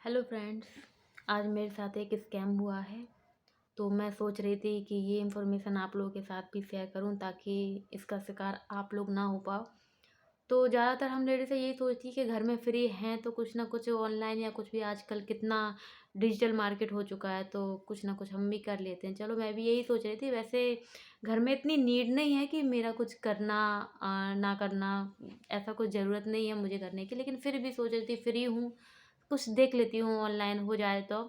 Hello friends. आज मेरे साथ एक स्कैम हुआ है। तो मैं सोच रही थी कि ये इन्फॉर्मेशन आप लोगों के साथ भी शेयर करूं ताकि इसका शिकार आप लोग ना हो पाओ। तो ज़्यादातर हम लेडीज़ यही सोचती है कि घर में फ्री हैं तो कुछ ना कुछ ऑनलाइन या कुछ भी, आजकल कितना डिजिटल मार्केट हो चुका है तो कुछ ना कुछ हम भी कर लेते हैं। चलो, मैं भी यही सोच रही थी। वैसे घर में इतनी नीड नहीं है कि मेरा कुछ करना ना करना, ऐसा कुछ ज़रूरत नहीं है मुझे करने की, लेकिन फिर भी सोच रही थी फ्री हूँ, कुछ देख लेती हूँ ऑनलाइन हो जाए तो।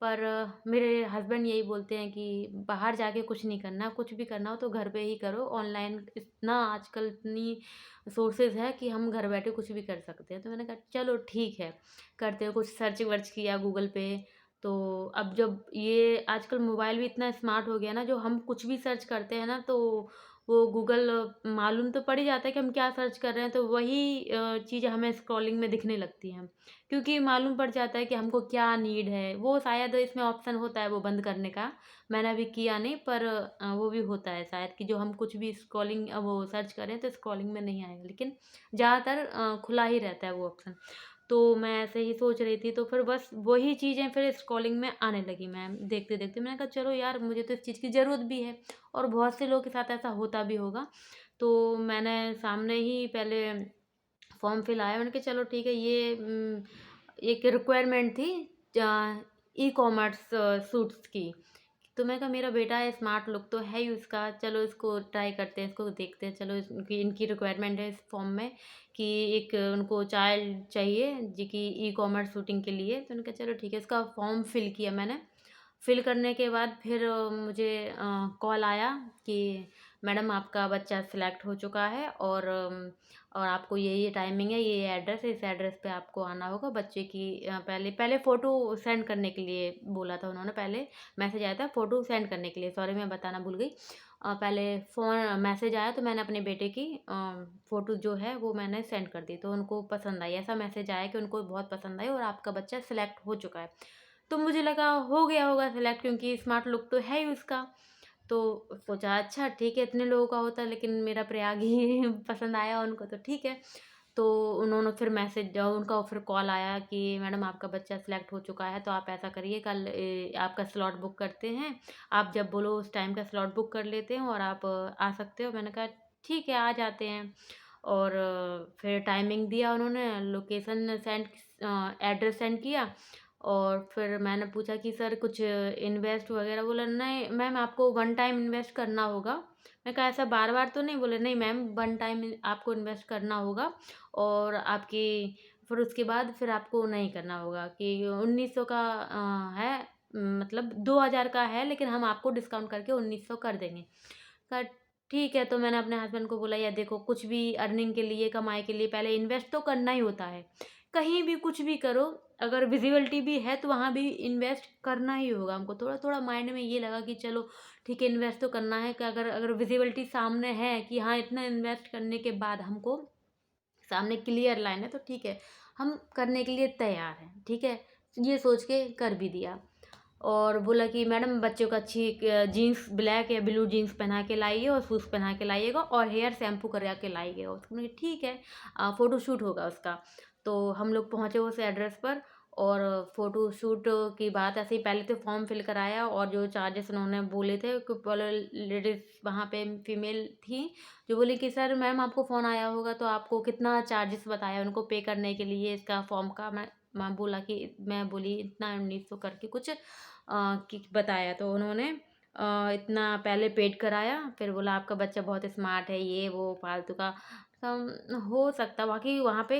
पर मेरे हस्बैंड यही बोलते हैं कि बाहर जाके कुछ नहीं करना, कुछ भी करना हो तो घर पे ही करो। ऑनलाइन इतना आजकल इतनी सोर्सेज़ है कि हम घर बैठे कुछ भी कर सकते हैं। तो मैंने कहा चलो ठीक है, करते हैं। कुछ सर्च वर्च किया गूगल पे। तो अब जब ये आजकल मोबाइल भी इतना स्मार्ट हो गया ना, जो हम कुछ भी सर्च करते हैं ना तो वो गूगल मालूम तो पड़ ही जाता है कि हम क्या सर्च कर रहे हैं, तो वही चीज़ हमें स्क्रॉलिंग में दिखने लगती हैं। क्योंकि मालूम पड़ जाता है कि हमको क्या नीड है। वो शायद इसमें ऑप्शन होता है वो बंद करने का, मैंने अभी किया नहीं, पर वो भी होता है शायद कि जो हम कुछ भी स्क्रॉलिंग वो सर्च करें तो स्क्रॉलिंग में नहीं आएगा, लेकिन ज़्यादातर खुला ही रहता है वो ऑप्शन। तो मैं ऐसे ही सोच रही थी, तो फिर बस वही चीज़ें फिर स्क्रॉलिंग में आने लगी। मैं देखते-देखते मैंने कहा चलो यार, मुझे तो इस चीज़ की ज़रूरत भी है और बहुत से लोगों के साथ ऐसा होता भी होगा। तो मैंने सामने ही पहले फॉर्म फिल आया, मैंने कहा चलो ठीक है। ये एक रिक्वायरमेंट थी ई-कॉमर्स सूट्स की। तो मैं कहा मेरा बेटा है, स्मार्ट लुक तो है ही उसका, चलो इसको ट्राई करते हैं, इसको देखते हैं। चलो इनकी इनकी रिक्वायरमेंट है इस फॉर्म में कि एक उनको चाइल्ड चाहिए जी की ई-कॉमर्स शूटिंग के लिए। तो मैंने कहा चलो ठीक है, इसका फॉर्म फिल किया मैंने। फिल करने के बाद फिर मुझे कॉल आया कि मैडम आपका बच्चा सिलेक्ट हो चुका है और आपको ये टाइमिंग है, ये एड्रेस है, इस एड्रेस पे आपको आना होगा। बच्चे की पहले पहले फ़ोटो सेंड करने के लिए बोला था उन्होंने। पहले मैसेज आया था फ़ोटो सेंड करने के लिए, सॉरी मैं बताना भूल गई। पहले फ़ोन मैसेज आया तो मैंने अपने बेटे की फ़ोटो जो है वो मैंने सेंड कर दी, तो उनको पसंद आई। ऐसा मैसेज आया कि उनको बहुत पसंद आई और आपका बच्चा सिलेक्ट हो चुका है। तो मुझे लगा हो गया होगा सिलेक्ट, क्योंकि स्मार्ट लुक तो है ही उसका। तो सोचा अच्छा ठीक है, इतने लोगों का होता है, लेकिन मेरा प्रयाग ही पसंद आया उनको, तो ठीक है। तो उन्होंने फिर मैसेज उनका फिर कॉल आया कि मैडम आपका बच्चा सिलेक्ट हो चुका है, तो आप ऐसा करिए कल आपका स्लॉट बुक करते हैं। आप जब बोलो उस टाइम का स्लॉट बुक कर लेते हैं और आप आ सकते हो। मैंने कहा ठीक है, आ जाते हैं। और फिर टाइमिंग दिया उन्होंने, लोकेशन सेंड एड्रेस सेंड किया। और फिर मैंने पूछा कि सर कुछ इन्वेस्ट वगैरह, बोला नहीं मैम आपको वन टाइम इन्वेस्ट करना होगा। मैं कहा ऐसा बार बार तो नहीं? बोले नहीं मैम, वन टाइम आपको इन्वेस्ट करना होगा और आपकी फिर उसके बाद फिर आपको नहीं करना होगा कि 1900 का है, मतलब 2000 का है, लेकिन हम आपको डिस्काउंट करके 1900 कर देंगे। कहा ठीक है। तो मैंने अपने हस्बैंड को बोला यार देखो, कुछ भी अर्निंग के लिए, कमाई के लिए पहले इन्वेस्ट तो करना ही होता है। कहीं भी कुछ भी करो, अगर विजिबिलिटी भी है तो वहाँ भी इन्वेस्ट करना ही होगा हमको। थोड़ा थोड़ा माइंड में ये लगा कि चलो ठीक है, इन्वेस्ट तो करना है कि अगर अगर विजिबिलिटी सामने है कि हाँ इतना इन्वेस्ट करने के बाद हमको सामने क्लियर लाइन है, तो ठीक है, हम करने के लिए तैयार हैं। ठीक है, ये सोच के कर भी दिया। और बोला कि मैडम बच्चों को अच्छी जीन्स ब्लैक या ब्लू जीन्स पहना के लाइए और शूज़ पहना के लाइएगा और हेयर शैम्पू करा के लाइएगा। उसको मैंने कहा ठीक है, फ़ोटो शूट होगा उसका। तो हम लोग पहुँचे उस एड्रेस पर और फ़ोटो शूट की बात ऐसे ही, पहले तो फॉर्म फिल कराया और जो चार्जेस उन्होंने बोले थे कि पहले लेडीज़ वहाँ पे फीमेल थी जो बोली कि सर मैम आपको फ़ोन आया होगा तो आपको कितना चार्जेस बताया उनको पे करने के लिए इसका फॉर्म का। मैं बोला कि मैं बोली इतना 1900 करके कुछ कि बताया। तो उन्होंने इतना पहले पेड कराया, फिर बोला आपका बच्चा बहुत स्मार्ट है, ये वो फालतू का। हो सकता बाकी वहाँ पे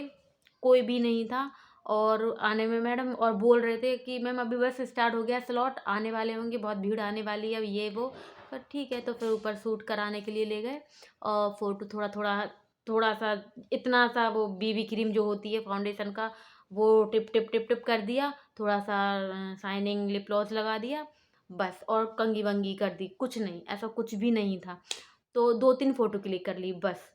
कोई भी नहीं था। और आने में मैडम और बोल रहे थे कि मैम अभी बस स्टार्ट हो गया स्लॉट, आने वाले होंगे, बहुत भीड़ आने वाली है, ये वो। पर ठीक है, तो फिर ऊपर शूट कराने के लिए ले गए और फ़ोटो थोड़ा थोड़ा थोड़ा सा, इतना सा वो बीबी क्रीम जो होती है फाउंडेशन का, वो टिप टिप टिप टिप कर दिया। थोड़ा सा शाइनिंग लिप ग्लॉस लगा दिया बस, और कंघी वंगी कर दी, कुछ नहीं, ऐसा कुछ भी नहीं था। तो 2-3 फ़ोटो क्लिक कर ली बस।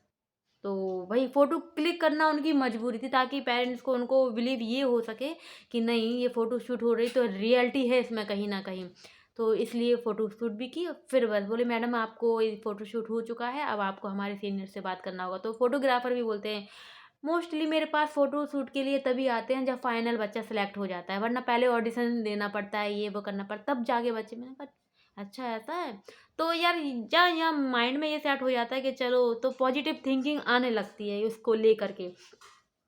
तो वही फ़ोटो क्लिक करना उनकी मजबूरी थी, ताकि पेरेंट्स को उनको बिलीव ये हो सके कि नहीं ये फ़ोटो शूट हो रही तो रियलिटी है इसमें कहीं न कहीं। तो इसलिए फ़ोटो शूट भी की, फिर बस बोले मैडम आपको ये फ़ोटो शूट हो चुका है, अब आपको हमारे सीनियर से बात करना होगा। तो फ़ोटोग्राफ़र भी बोलते हैं मोस्टली मेरे पास फ़ोटो शूट के लिए तभी आते हैं जब फाइनल बच्चा सेलेक्ट हो जाता है, वरना पहले ऑडिशन देना पड़ता है, ये वो करना पड़ता, तब जाके बच्चे, मैंने कहा अच्छा ऐसा है। तो यार क्या यहाँ माइंड में ये सेट हो जाता है कि चलो, तो पॉजिटिव थिंकिंग आने लगती है उसको लेकर के।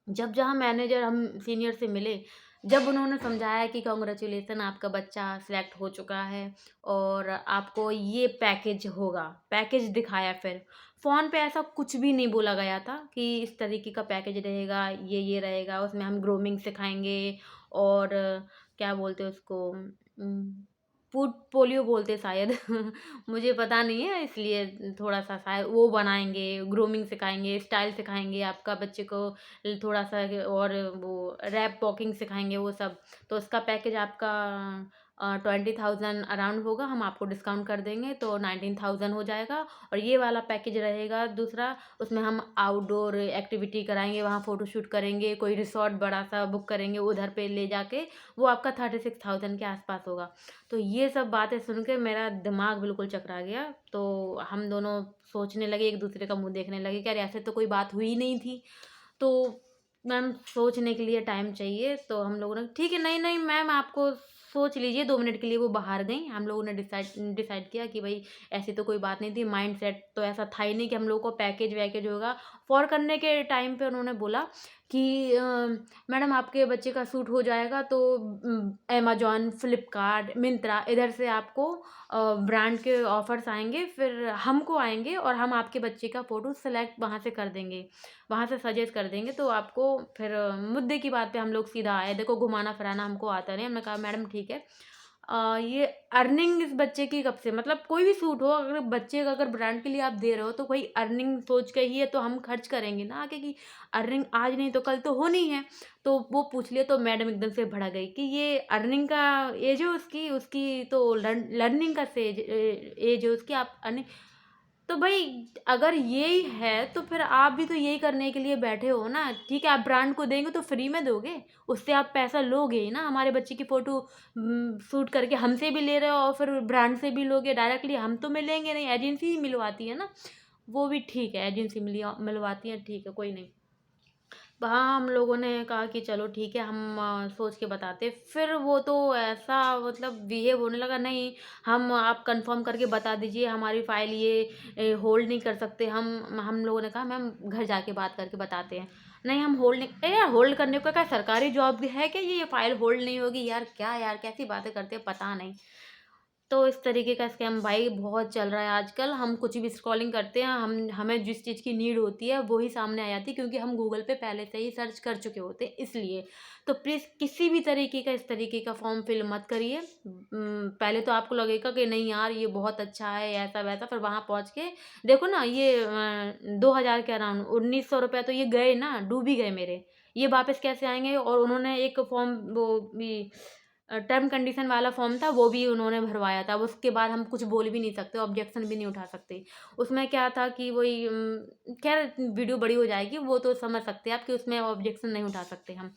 जब जहाँ मैनेजर हम सीनियर से मिले, जब उन्होंने समझाया कि कांग्रेचुलेसन, आपका बच्चा सिलेक्ट हो चुका है और आपको ये पैकेज होगा, पैकेज दिखाया, फिर फ़ोन पे ऐसा कुछ भी नहीं बोला गया था कि इस तरीके का पैकेज रहेगा, ये रहेगा, उसमें हम ग्रूमिंग सिखाएंगे और क्या बोलते हैं उसको, फूड पोलियो बोलते हैं शायद मुझे पता नहीं है, इसलिए थोड़ा सा शायद वो बनाएंगे, ग्रूमिंग सिखाएंगे, स्टाइल सिखाएंगे आपका बच्चे को, थोड़ा सा और वो रैप वॉकिंग सिखाएंगे वो सब। तो उसका पैकेज आपका 20,000 अराउंड होगा, हम आपको डिस्काउंट कर देंगे तो 19,000 हो जाएगा। और ये वाला पैकेज रहेगा दूसरा, उसमें हम आउटडोर एक्टिविटी कराएंगे, वहाँ फ़ोटोशूट करेंगे, कोई रिसॉर्ट बड़ा सा बुक करेंगे उधर पे ले जाके, वो आपका 36,000 के आसपास होगा। तो ये सब बातें सुन के मेरा दिमाग बिल्कुल चकरा गया। तो हम दोनों सोचने लगे, एक दूसरे का मुंह देखने लगे कि यार ऐसे तो कोई बात हुई नहीं थी। तो मैम सोचने के लिए टाइम चाहिए, तो हम लोगों ने ठीक है, नहीं नहीं मैम आपको सोच लीजिए, 2 मिनट के लिए वो बाहर गई। हम लोगों ने डिसाइड डिसाइड किया कि भाई ऐसी तो कोई बात नहीं थी, माइंड सेट तो ऐसा था ही नहीं कि हम लोगों को पैकेज वैकेज होगा। फॉर करने के टाइम पे उन्होंने बोला कि मैडम आपके बच्चे का सूट हो जाएगा तो अमेजॉन, फ्लिपकार्ट, मिंत्रा, इधर से आपको ब्रांड के ऑफर्स आएंगे, फिर हमको आएंगे और हम आपके बच्चे का फ़ोटो सेलेक्ट वहाँ से कर देंगे, वहाँ से सजेस्ट कर देंगे। तो आपको फिर मुद्दे की बात पे हम लोग सीधा आए, देखो घुमाना फिराना हमको आता नहीं। हमने कहा मैडम ठीक है, ये अर्निंग इस बच्चे की कब से, मतलब कोई भी सूट हो, अगर बच्चे का अगर ब्रांड के लिए आप दे रहे हो तो कोई अर्निंग सोच के ही है, तो हम खर्च करेंगे ना आगे की, अर्निंग आज नहीं तो कल तो होनी है। तो वो पूछ लिया तो मैडम एकदम से भड़क गई कि ये अर्निंग का एज है उसकी, उसकी तो लर्निंग का सेज एज है उसकी, आप अर्निंग। तो भाई अगर यही है तो फिर आप भी तो यही करने के लिए बैठे हो ना। ठीक है, आप ब्रांड को देंगे तो फ्री में दोगे, उससे आप पैसा लोगे ही ना। हमारे बच्चे की फ़ोटो शूट करके हमसे भी ले रहे हो और फिर ब्रांड से भी लोगे डायरेक्टली, हम तो मिलेंगे नहीं, एजेंसी ही मिलवाती है ना। वो भी ठीक है, एजेंसी मिलवाती है, ठीक है कोई नहीं। हाँ, हम लोगों ने कहा कि चलो ठीक है, हम सोच के बताते। फिर वो तो ऐसा मतलब बिहेव होने लगा, नहीं हम, आप कंफर्म करके बता दीजिए, हमारी फ़ाइल ये होल्ड नहीं कर सकते हम लोगों ने कहा मैम घर जाके बात करके बताते हैं। नहीं हम होल्ड नहीं, अरे यार होल्ड करने को क्या सरकारी जॉब है क्या, ये फ़ाइल होल्ड नहीं होगी यार, क्या यार कैसी बातें करते हैं पता नहीं। तो इस तरीके का स्कैम भाई बहुत चल रहा है आजकल। हम कुछ भी स्क्रॉलिंग करते हैं, हम हमें जिस चीज़ की नीड होती है वो ही सामने आ जाती है, क्योंकि हम गूगल पे पहले से ही सर्च कर चुके होते हैं इसलिए। तो प्लीज़ किसी भी तरीके का इस तरीके का फॉर्म फिल मत करिए। पहले तो आपको लगेगा कि नहीं यार ये बहुत अच्छा है ऐसा वैसा, फिर वहाँ पहुँच के देखो ना, ये 2,000 के अराउंड 1,900 रुपये तो ये गए ना, डूब ही गए मेरे। ये वापस कैसे आएंगे। और उन्होंने एक फॉर्म वो भी टर्म कंडीशन वाला फॉर्म था, वो भी उन्होंने भरवाया था। उसके बाद हम कुछ बोल भी नहीं सकते, ऑब्जेक्शन भी नहीं उठा सकते। उसमें क्या था कि वही खैर वीडियो बड़ी हो जाएगी, वो तो समझ सकते हैं आप कि उसमें ऑब्जेक्शन नहीं उठा सकते हम।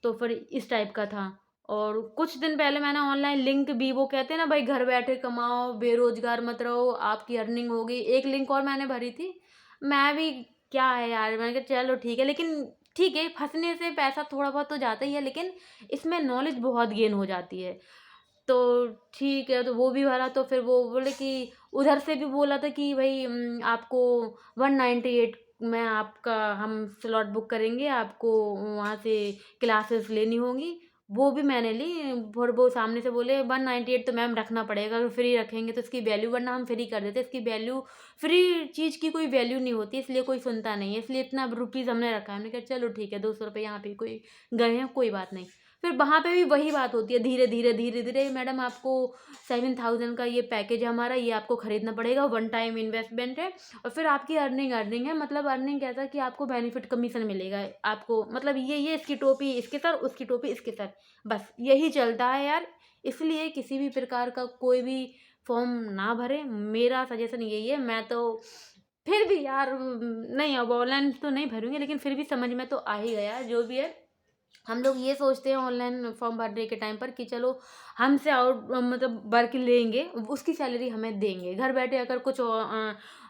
तो फिर इस टाइप का था। और कुछ दिन पहले मैंने ऑनलाइन लिंक भी, वो कहते हैं ना भाई घर बैठे कमाओ, बेरोजगार मत रहो, आपकी अर्निंग होगी, एक लिंक और मैंने भरी थी। मैं भी, क्या है यार, मैंने कहा चलो ठीक है, लेकिन ठीक है फंसने से पैसा थोड़ा बहुत तो जाता ही है, लेकिन इसमें नॉलेज बहुत गेन हो जाती है। तो ठीक है, तो वो भी भरा। तो फिर वो बोले कि उधर से भी बोला था कि भाई आपको 198 में आपका हम स्लॉट बुक करेंगे, आपको वहाँ से क्लासेस लेनी होंगी। वो भी मैंने ली। और वो सामने से बोले 198 तो मैम रखना पड़ेगा, अगर फ्री रखेंगे तो इसकी वैल्यू, वरना हम फ्री कर देते, इसकी वैल्यू, फ्री चीज़ की कोई वैल्यू नहीं होती, इसलिए कोई सुनता नहीं है, इसलिए इतना रुपीज़ हमने रखा है। हमने कहा चलो ठीक है, 200 रुपये यहाँ पे कोई गए हैं, कोई बात नहीं। फिर वहाँ पे भी वही बात होती है, धीरे धीरे धीरे धीरे मैडम आपको 7,000 का ये पैकेज है हमारा, ये आपको खरीदना पड़ेगा, वन टाइम इन्वेस्टमेंट है। और फिर आपकी अर्निंग अर्निंग है, मतलब अर्निंग कैसा कि आपको बेनिफिट कमीशन मिलेगा आपको, मतलब ये इसकी टोपी इसके सर, उसकी टोपी इसके सर, बस यही चलता है यार। इसलिए किसी भी प्रकार का कोई भी फॉर्म ना भरे, मेरा सजेशन यही है। मैं तो फिर भी यार नहीं, अब ऑनलाइन तो नहीं भरूंगी, लेकिन फिर भी समझ में तो आ ही गया जो भी है। हम लोग ये सोचते हैं ऑनलाइन फॉर्म भरने के टाइम पर कि चलो हमसे आउट मतलब वर्क लेंगे, उसकी सैलरी हमें देंगे। घर बैठे अगर कुछ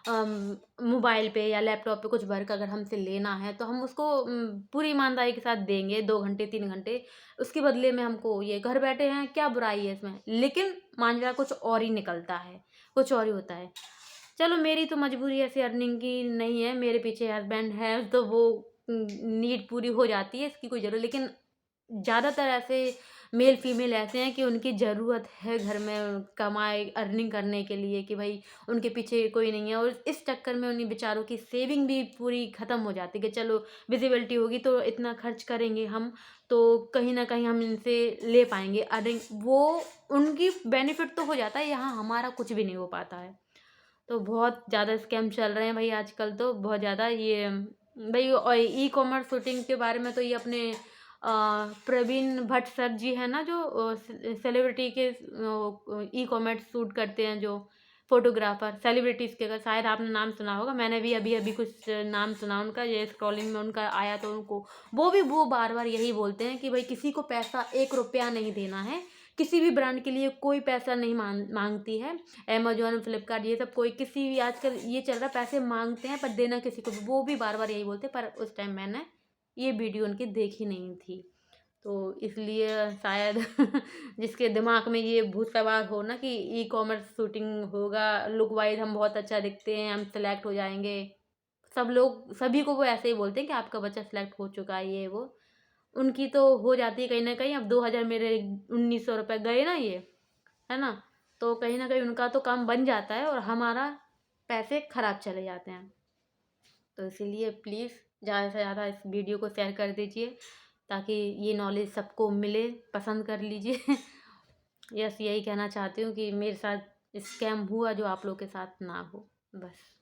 मोबाइल पे या लैपटॉप पे कुछ वर्क अगर हमसे लेना है तो हम उसको पूरी ईमानदारी के साथ देंगे 2 घंटे 3 घंटे। उसके बदले में हमको ये घर बैठे हैं, क्या बुराई है इसमें? लेकिन माजरा कुछ और ही निकलता है, कुछ और ही होता है। चलो मेरी तो मजबूरी ऐसे अर्निंग की नहीं है, मेरे पीछे हस्बैंड है तो वो नीड पूरी हो जाती है, इसकी कोई ज़रूरत, लेकिन ज़्यादातर ऐसे मेल फीमेल ऐसे हैं कि उनकी ज़रूरत है घर में कमाई अर्निंग करने के लिए, कि भाई उनके पीछे कोई नहीं है, और इस चक्कर में उन्हीं बेचारों की सेविंग भी पूरी ख़त्म हो जाती है कि चलो विजिबिलिटी होगी तो इतना खर्च करेंगे हम, तो कहीं न कहीं हम इनसे ले पाएँगे अर्निंग, वो उनकी बेनिफिट तो हो जाता है, यहाँ हमारा कुछ भी नहीं हो पाता है। तो बहुत ज़्यादा स्कैम चल रहे हैं भाई आजकल, तो बहुत ज़्यादा ये भाई, और ई-कॉमर्स शूटिंग के बारे में तो ये अपने प्रवीण भट्ट सर जी हैं ना, जो सेलिब्रिटी के ई-कॉमर्स शूट करते हैं, जो फ़ोटोग्राफ़र सेलिब्रिटीज़ के, अगर शायद आपने नाम सुना होगा, मैंने भी अभी-अभी कुछ नाम सुना उनका, ये स्क्रॉलिंग में उनका आया तो उनको वो बार-बार यही बोलते हैं कि भाई किसी को पैसा ₹1 नहीं देना है, किसी भी ब्रांड के लिए कोई पैसा नहीं माँगती है। अमेज़न, फ्लिपकार्ट, ये सब कोई किसी भी आजकल ये चल रहा है, पैसे माँगते हैं पर देना किसी को भी, वो भी बार-बार यही बोलते हैं, पर उस टाइम मैंने ये वीडियो उनकी देखी नहीं थी। तो इसलिए शायद जिसके दिमाग में ये भूत सवार हो ना कि ई-कॉमर्स शूटिंग होगा, लुक वाइज़ हम बहुत अच्छा दिखते हैं, हम सेलेक्ट हो जाएँगे। सब लोग सभी को वो ऐसे ही बोलते हैं कि आपका बच्चा सेलेक्ट हो चुका है, ये वो। उनकी तो हो जाती है कहीं न कहीं, अब 2000 मेरे ₹1900 गए ना ये, है ना? तो कहीं न कहीं उनका तो काम बन जाता है और हमारा पैसे खराब चले जाते हैं। तो इसीलिए प्लीज़ ज़्यादा से ज़्यादा इस वीडियो को शेयर कर दीजिए ताकि ये नॉलेज सबको मिले, पसंद कर लीजिए। यस, यही कहना चाहती हूँ कि मेरे साथ स्कैम हुआ जो आप लोग के साथ ना हो, बस।